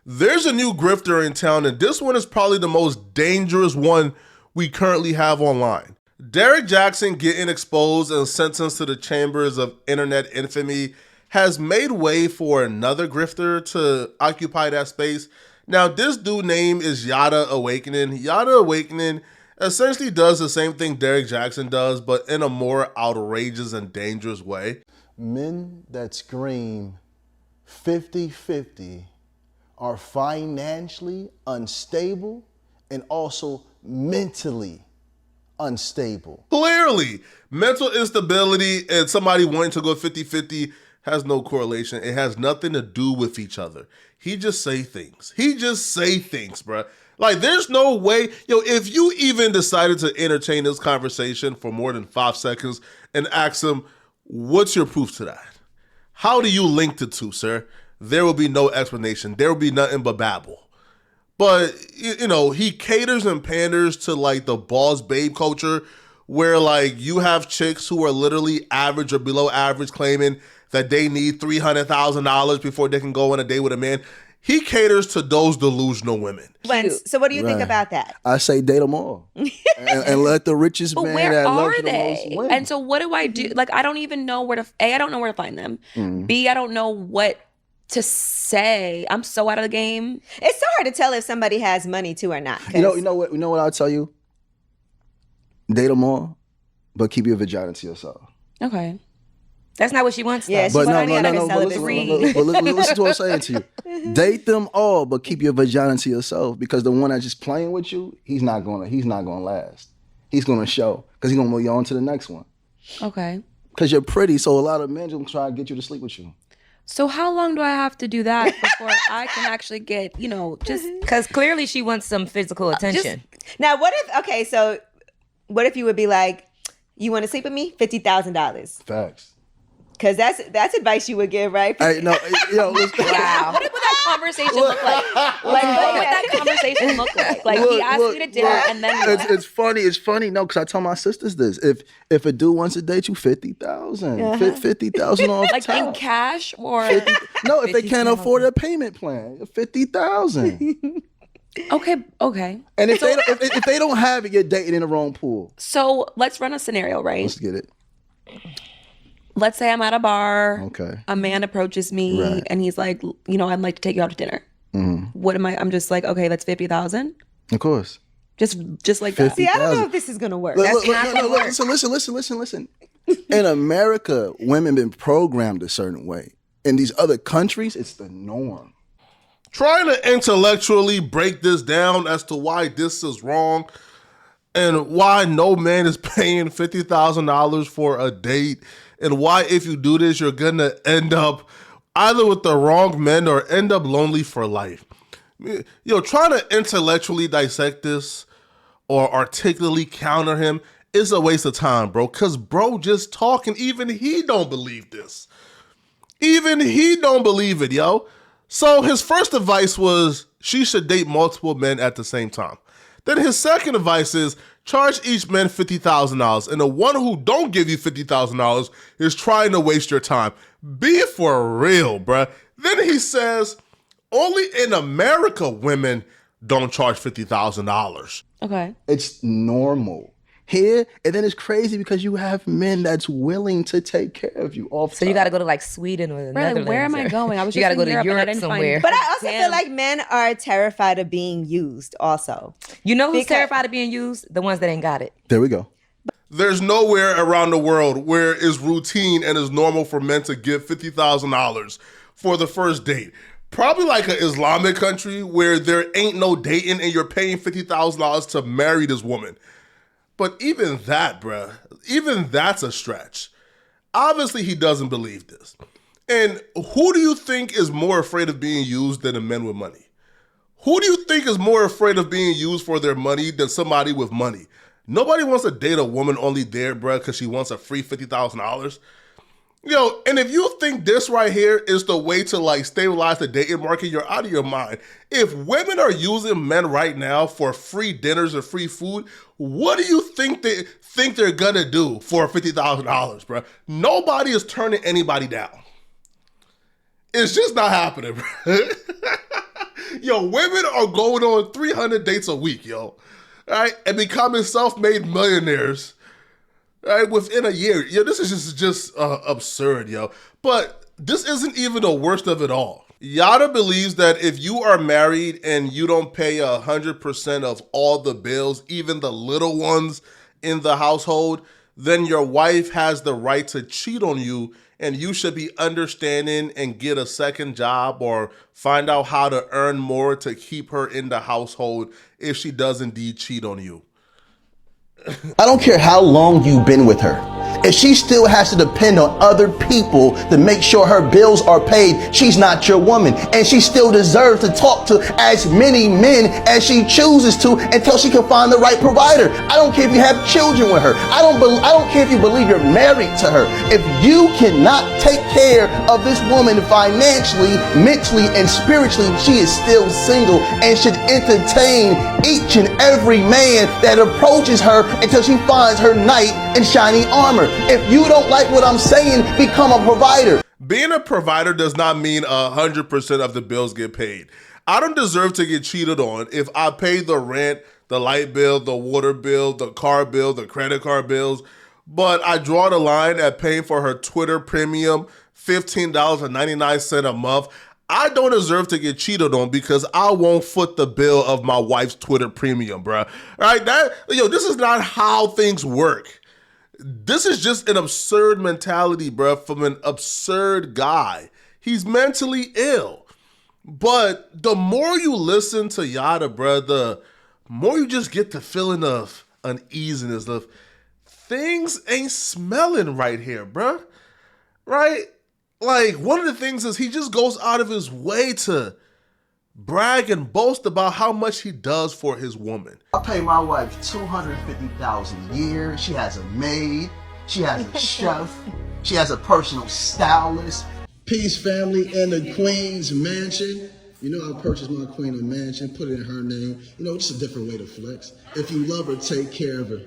There's a new grifter in town, and this one is probably the most dangerous one we currently have online. Derek Jackson getting exposed and sentenced to the chambers of internet infamy has made way for another grifter to occupy that space. Now, this dude name is Yada Awakening. Yada Awakening essentially does the same thing Derek Jackson does, but in a more outrageous and dangerous way. Men that scream 50-50 are financially unstable and also mentally unstable. Clearly, mental instability and somebody wanting to go 50-50 has no correlation. It has nothing to do with each other. He just say things. Bruh. Like, there's no way, if you even decided to entertain this conversation for more than 5 seconds and ask him, what's your proof to that? How do you link the two, sir? There will be no explanation. There will be nothing but babble. But, he caters and panders to, like, the boss babe culture where, like, you have chicks who are literally average or below average claiming that they need $300,000 before they can go on a date with a man. He caters to those delusional women. So what do you think about that? I say date them all. and let the richest but man where that are loves the they? most win. And so what do I do? Like, I don't even know where to, I don't know where to find them. B, I don't know what to say. I'm so out of the game. It's so hard to tell if somebody has money too or not. You know what I'll tell you? Date them all, but keep your vagina to yourself. Okay. That's not what she wants, though. Yeah, But no. Listen to what I'm saying to you. Date them all, but keep your vagina to yourself, because the one that's just playing with you, he's not gonna last. He's gonna show, because he's gonna move you on to the next one. Okay. Because you're pretty, so a lot of men just try to get you to sleep with you. So how long do I have to do that before I can actually get, just... Because clearly she wants some physical attention. Now, what if you would be like, you want to sleep with me? $50,000. Facts. Because that's advice you would give, right? Hey, no, listen. Wow. What would that conversation look like? Like, what would that conversation look like? Like, he asked me to dinner and then what? It's funny. No, because I tell my sisters this. If a dude wants to date you, $50,000. $50,000 off Like top. in cash or... No, if they can't afford a payment plan, $50,000. Okay. And if they don't have it, you're dating in the wrong pool. So let's run a scenario, right? Let's get it. Let's say I'm at a bar. Okay. A man approaches me and he's like, I'd like to take you out to dinner. What am I? I'm just like, okay, that's 50,000. Of course. Just like that. See, I don't know if this is gonna work. Listen. In America, women been programmed a certain way. In these other countries, it's the norm. Trying to intellectually break this down as to why this is wrong and why no man is paying $50,000 for a date, and why if you do this, you're gonna end up either with the wrong men or end up lonely for life. Trying to intellectually dissect this or articulately counter him is a waste of time, bro, because bro just talking, even he don't believe this. Even he don't believe it, yo. So his first advice was she should date multiple men at the same time. Then his second advice is charge each man $50,000, and the one who don't give you $50,000 is trying to waste your time. Be for real, bruh. Then he says only in America women don't charge $50,000. Okay. It's normal here, and then it's crazy because you have men that's willing to take care of you off. So you got to go to like Sweden or the Netherlands. Where am I going? I was you just got to go in to Europe and somewhere. But I also feel like men are terrified of being used also. You know who's terrified of being used? The ones that ain't got it. There we go. There's nowhere around the world where it's routine and it's normal for men to give $50,000 for the first date. Probably like an Islamic country where there ain't no dating and you're paying $50,000 to marry this woman. But even that, bruh, even that's a stretch. Obviously, he doesn't believe this. And who do you think is more afraid of being used than a man with money? Who do you think is more afraid of being used for their money than somebody with money? Nobody wants to date a woman only there, bruh, because she wants a free $50,000. And if you think this right here is the way to like stabilize the dating market, you're out of your mind. If women are using men right now for free dinners or free food, what do you think they're gonna do for $50,000, bro? Nobody is turning anybody down. It's just not happening, bro. Yo, women are going on 300 dates a week, yo. Right? And becoming self-made millionaires. Right? Within a year. Yo, this is just absurd, yo. But this isn't even the worst of it all. Yada believes that if you are married and you don't pay 100% of all the bills, even the little ones in the household, then your wife has the right to cheat on you, and you should be understanding and get a second job or find out how to earn more to keep her in the household if she does indeed cheat on you. I don't care how long you've been with her. If she still has to depend on other people to make sure her bills are paid, she's not your woman. And she still deserves to talk to as many men as she chooses to until she can find the right provider. I don't care if you have children with her. I don't care if you believe you're married to her. If you cannot take care of this woman financially, mentally, and spiritually, she is still single and should entertain each and every man that approaches her until she finds her knight in shining armor. If you don't like what I'm saying, become a provider. Being a provider does not mean 100% of the bills get paid. I don't deserve to get cheated on if I pay the rent, the light bill, the water bill, the car bill, the credit card bills, but I draw the line at paying for her Twitter premium, $15.99 a month. I don't deserve to get cheated on because I won't foot the bill of my wife's Twitter premium, bruh. All right, this is not how things work. This is just an absurd mentality, bruh, from an absurd guy. He's mentally ill. But the more you listen to Yada, bruh, the more you just get the feeling of uneasiness, of things ain't smelling right here, bruh. Right? Like, one of the things is he just goes out of his way to brag and boast about how much he does for his woman. I pay my wife $250,000 a year. She has a maid. She has a chef. She has a personal stylist. Peace family in the Queen's mansion. You know, I purchased my queen a mansion, put it in her name. You know, just a different way to flex. If you love her, take care of her.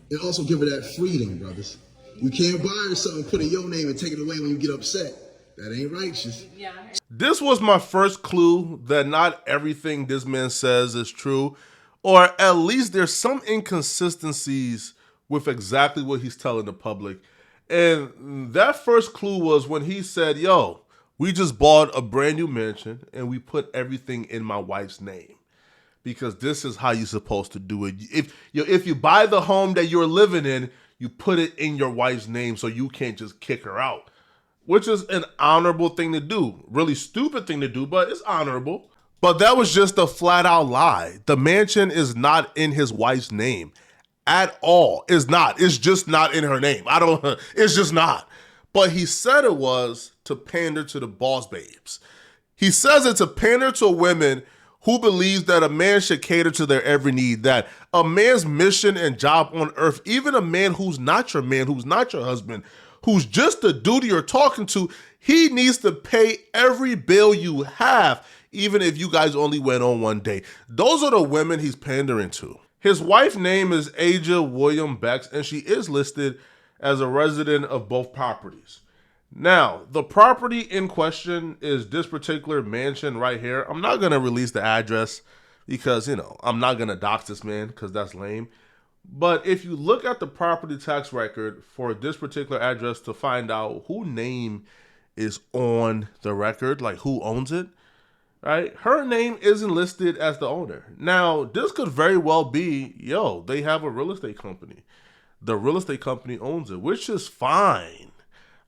And also give her that freedom, brothers. You can't buy her something, put in your name, and take it away when you get upset. That ain't righteous. Yeah. This was my first clue that not everything this man says is true, or at least there's some inconsistencies with exactly what he's telling the public. And that first clue was when he said, yo, we just bought a brand new mansion and we put everything in my wife's name. Because this is how you're supposed to do it. If you buy the home that you're living in, you put it in your wife's name so you can't just kick her out. Which is an honorable thing to do. Really stupid thing to do, but it's honorable. But that was just a flat out lie. The mansion is not in his wife's name at all. It's not. It's just not in her name. It's just not. But he said it was to pander to the boss babes. He says it to pander to women who believes that a man should cater to their every need, that a man's mission and job on earth, even a man who's not your man, who's not your husband, who's just the dude you're talking to, he needs to pay every bill you have, even if you guys only went on one date. Those are the women he's pandering to. His wife's name is Aja William Bex, and she is listed as a resident of both properties. Now, the property in question is this particular mansion right here. I'm not going to release the address because, I'm not going to dox this man because that's lame. But if you look at the property tax record for this particular address to find out whose name is on the record, like who owns it, right? Her name isn't listed as the owner. Now, this could very well be, they have a real estate company. The real estate company owns it, which is fine.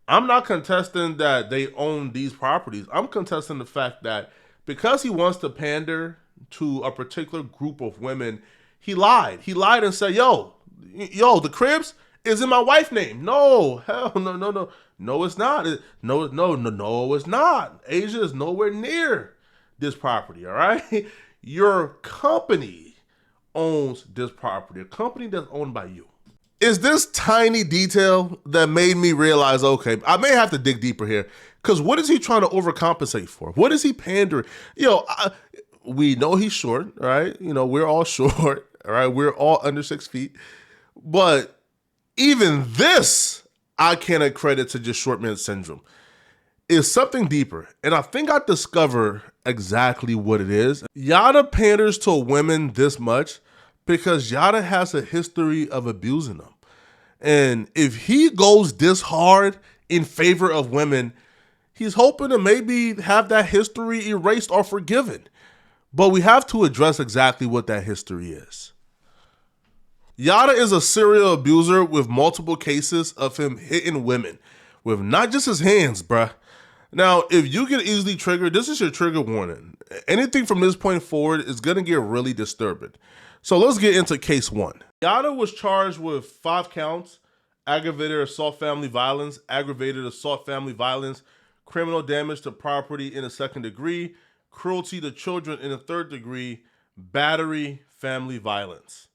I'm not contesting that they own these properties. I'm contesting the fact that because he wants to pander to a particular group of women, he lied. He lied and said, yo, the cribs is in my wife's name. No, hell, no. No, it's not. No, it's not. Asia is nowhere near this property, all right? Your company owns this property, a company that's owned by you. It's this tiny detail that made me realize, okay, I may have to dig deeper here, because what is he trying to overcompensate for? What is he pandering? We know he's short, right? We're all short, all right? We're all under 6 feet. But even this, I can't accredit to just short man syndrome. is something deeper. And I think I discovered exactly what it is. Yada panders to women this much because Yada has a history of abusing them. And if he goes this hard in favor of women, he's hoping to maybe have that history erased or forgiven. But we have to address exactly what that history is. Yada is a serial abuser with multiple cases of him hitting women with not just his hands, bruh. Now, if you get easily triggered, this is your trigger warning. Anything from this point forward is going to get really disturbing. So let's get into case 1. Yada was charged with 5 counts: aggravated assault family violence, aggravated assault family violence, criminal damage to property in a 2nd degree, cruelty to children in a 3rd degree, battery, family violence.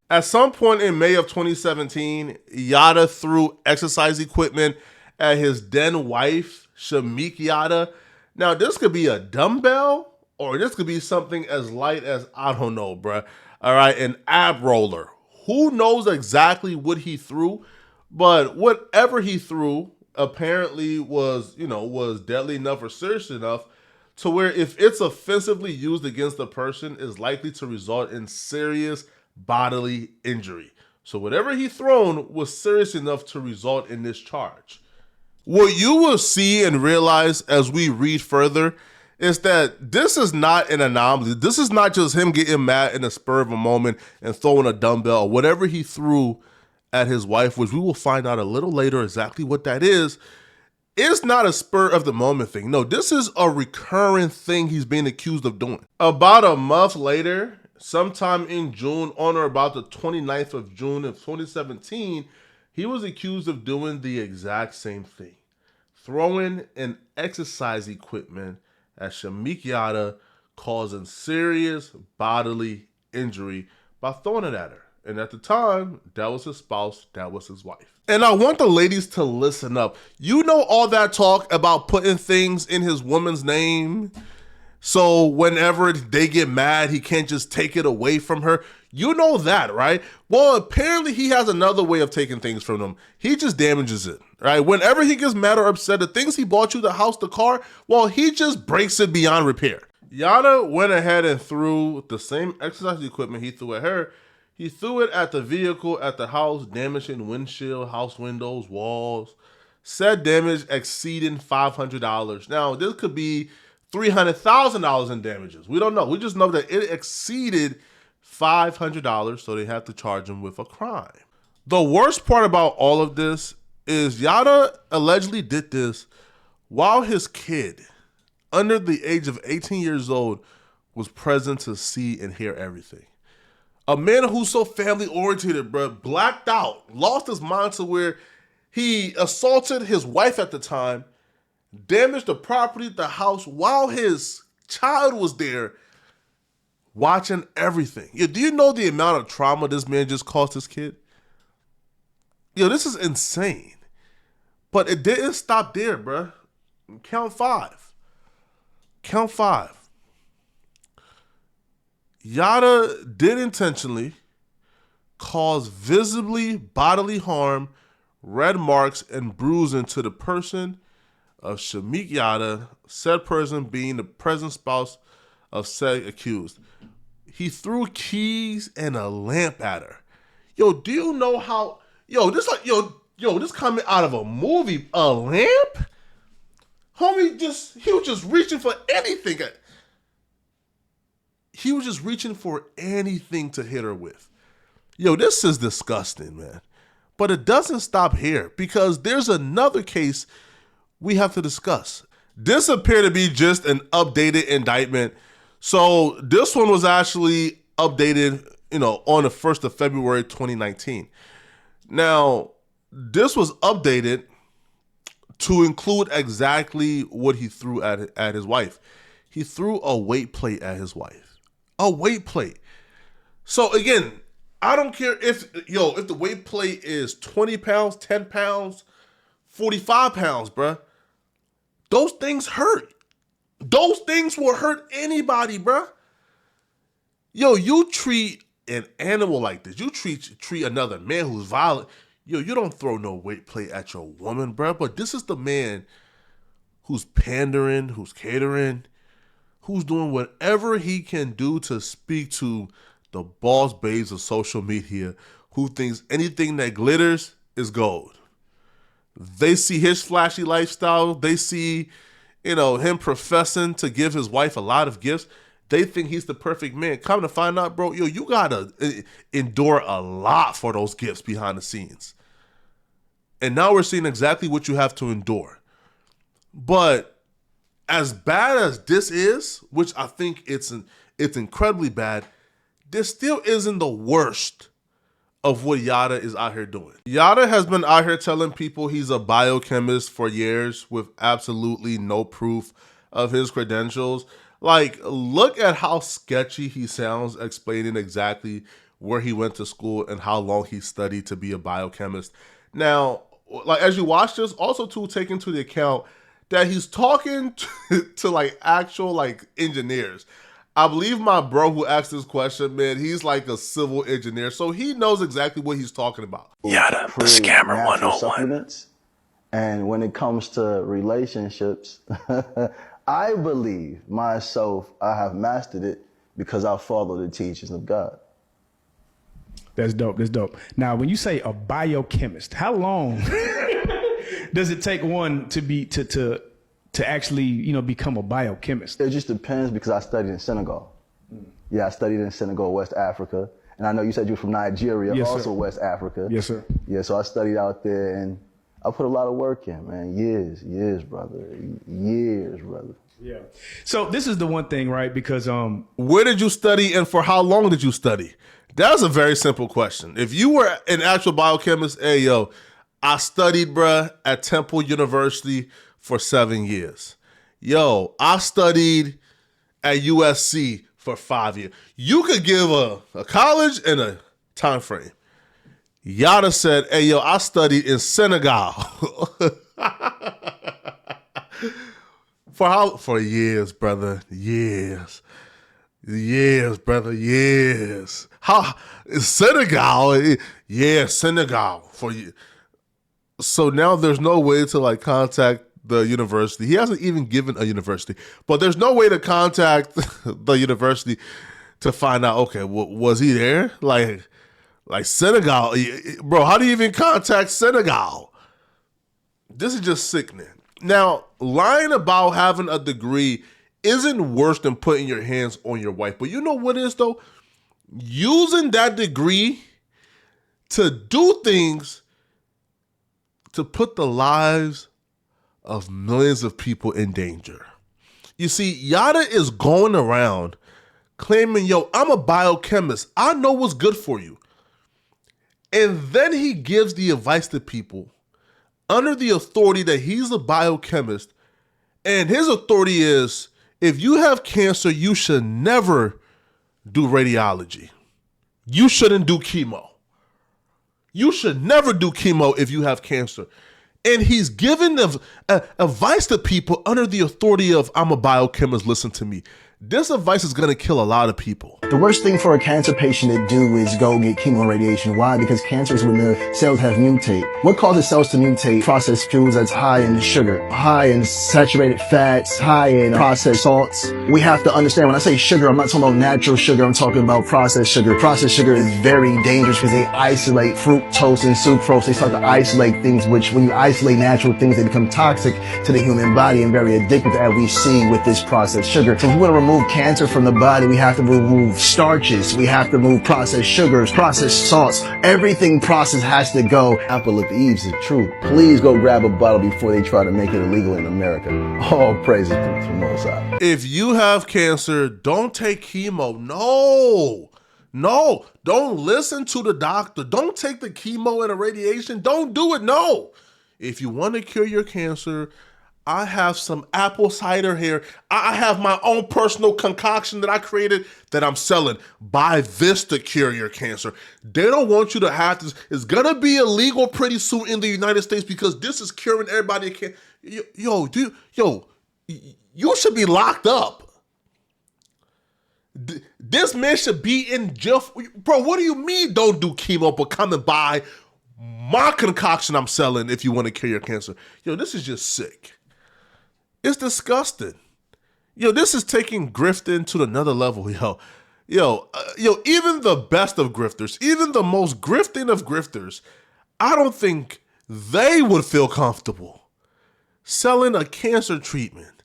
At some point in May of 2017, Yada threw exercise equipment at his then wife, Shamik Yada. Now, this could be a dumbbell, or this could be something as light as, I don't know, bruh. All right, an ab roller. Who knows exactly what he threw, but whatever he threw apparently was deadly enough or serious enough to where if it's offensively used against the person, is likely to result in serious bodily injury. So whatever he thrown was serious enough to result in this charge. What you will see and realize as we read further is that this is not an anomaly. This is not just him getting mad in a spur of a moment and throwing a dumbbell or whatever he threw at his wife, which we will find out a little later exactly what that is. It's not a spur of the moment thing. No, this is a recurring thing he's being accused of doing. About a month later, sometime in June, on or about the 29th of June of 2017, he was accused of doing the exact same thing. Throwing an exercise equipment at Shamik Yada, causing serious bodily injury by throwing it at her. And at the time, that was his spouse, that was his wife. And I want the ladies to listen up. You know all that talk about putting things in his woman's name, so whenever they get mad, he can't just take it away from her. You know that, right? Well, apparently he has another way of taking things from them. He just damages it, right? Whenever he gets mad or upset, the things he bought you, the house, the car, well, he just breaks it beyond repair. Yada went ahead and threw the same exercise equipment he threw at her. He threw it at the vehicle at the house, damaging windshield, house windows, walls. Said damage exceeding $500. Now, this could be $300,000 in damages. We don't know. We just know that it exceeded $500, so they have to charge him with a crime. The worst part about all of this is Yada allegedly did this while his kid, under the age of 18 years old, was present to see and hear everything. A man who's so family oriented, bro, blacked out, lost his mind to where he assaulted his wife at the time, damaged the property, the house, while his child was there watching everything. Yo, do you know the amount of trauma this man just caused his kid? Yo, this is insane. But it didn't stop there, bruh. Count 5. Count 5. Yada did intentionally cause visibly bodily harm, red marks, and bruising to the person of Shamik Yada, said person being the present spouse of said accused. He threw keys and a lamp at her. Yo, do you know how? This coming out of a movie. A lamp? Homie, he was just reaching for anything. He was just reaching for anything to hit her with. Yo, this is disgusting, man. But it doesn't stop here, because there's another case we have to discuss. This appeared to be just an updated indictment. So this one was actually updated, on the 1st of February, 2019. Now, this was updated to include exactly what he threw at his wife. He threw a weight plate at his wife. A weight plate. So again, I don't care if the weight plate is 20 pounds, 10 pounds, 45 pounds, bruh. Those things hurt. Those things will hurt anybody, bruh. Yo, you treat an animal like this. You treat another man who's violent. Yo, you don't throw no weight plate at your woman, bruh. But this is the man who's pandering, who's catering, who's doing whatever he can do to speak to the boss babes of social media, who thinks anything that glitters is gold. They see his flashy lifestyle. They see, him professing to give his wife a lot of gifts. They think he's the perfect man. Come to find out, bro, you gotta endure a lot for those gifts behind the scenes. And now we're seeing exactly what you have to endure. But as bad as this is, which I think it's incredibly bad, this still isn't the worst of what Yada is out here doing. Yada has been out here telling people he's a biochemist for years with absolutely no proof of his credentials. Like, look at how sketchy he sounds explaining exactly where he went to school and how long he studied to be a biochemist. Now, like, as you watch this, also too, take into the account that he's talking to like actual like engineers. I believe my bro who asked this question, man, he's like a civil engineer, so he knows exactly what he's talking about. Yada, the scammer 101. And when it comes to relationships, I believe myself, I have mastered it because I follow the teachings of God. That's dope. That's dope. Now, when you say a biochemist, how long does it take one to be to actually, become a biochemist? It just depends because I studied in Senegal. Yeah, I studied in Senegal, West Africa. And I know you said you're from Nigeria, yes, also sir. West Africa. Yes, sir. Yeah, so I studied out there and I put a lot of work in, man. Years, brother. Years, brother. Yeah. So this is the one thing, right? Because where did you study and for how long did you study? That's a very simple question. If you were an actual biochemist, hey, yo, I studied, bruh, at Temple University for 7 years. Yo, I studied at USC for 5 years. You could give a college and a time frame. Yada said, hey, yo, I studied in Senegal. For years, brother. Years, brother. Years. How? Senegal? Yeah, Senegal. For you. So now there's no way to like contact the university. He hasn't even given a university, but there's no way to contact the university to find out, okay, was he there? Like Senegal, bro, how do you even contact Senegal? This is just sickening. Now, lying about having a degree isn't worse than putting your hands on your wife. But you know what is, though? Using that degree to do things to put the lives of millions of people in danger. You see, Yada is going around claiming, yo, I'm a biochemist. I know what's good for you. And then he gives the advice to people under the authority that he's a biochemist. And his authority is, if you have cancer, you should never do radiology. You shouldn't do chemo. You should never do chemo if you have cancer. And he's giving advice to people under the authority of, I'm a biochemist, listen to me. This advice is going to kill a lot of people. The worst thing for a cancer patient to do is go get chemo and radiation. Why? Because cancer is when the cells have mutate. What causes cells to mutate? Processed foods that's high in sugar, high in saturated fats, high in processed salts. We have to understand, when I say sugar, I'm not talking about natural sugar, I'm talking about processed sugar. Processed sugar is very dangerous because they isolate fructose and sucrose. They start to isolate things, which when you isolate natural things, they become toxic to the human body and very addictive, as we see with this processed sugar. So if we want to remove cancer from the body, we have to remove starches, we have to remove processed sugars, processed salts. Everything processed has to go. Apple of Eve is true. Please go grab a bottle before they try to make it illegal in America. All praises to the Most High. If you have cancer, don't take chemo. No, don't listen to the doctor. Don't take the chemo and the radiation. Don't do it. No. If you want to cure your cancer, I have some apple cider here. I have my own personal concoction that I created that I'm selling. Buy this to cure your cancer. They don't want you to have this. It's going to be illegal pretty soon in the United States because this is curing everybody. You should be locked up. This man should be in jail. Bro, what do you mean don't do chemo but come and buy my concoction I'm selling if you want to cure your cancer? Yo, this is just sick. It's disgusting. Yo, this is taking grifting to another level, yo, even the best of grifters, even the most grifting of grifters, I don't think they would feel comfortable selling a cancer treatment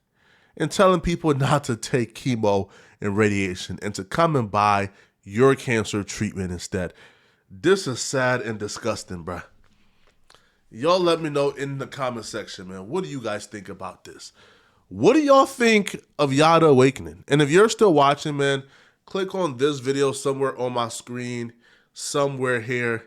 and telling people not to take chemo and radiation and to come and buy your cancer treatment instead. This is sad and disgusting, bruh. Y'all let me know in the comment section, man. What do you guys think about this? What do y'all think of Yada Awakening? And if you're still watching, man, click on this video somewhere on my screen, somewhere here,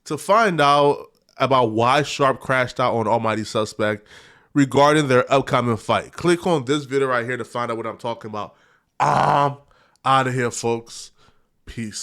to find out about why Sharp crashed out on Almighty Suspect regarding their upcoming fight. Click on this video right here to find out what I'm talking about. I'm out of here, folks. Peace.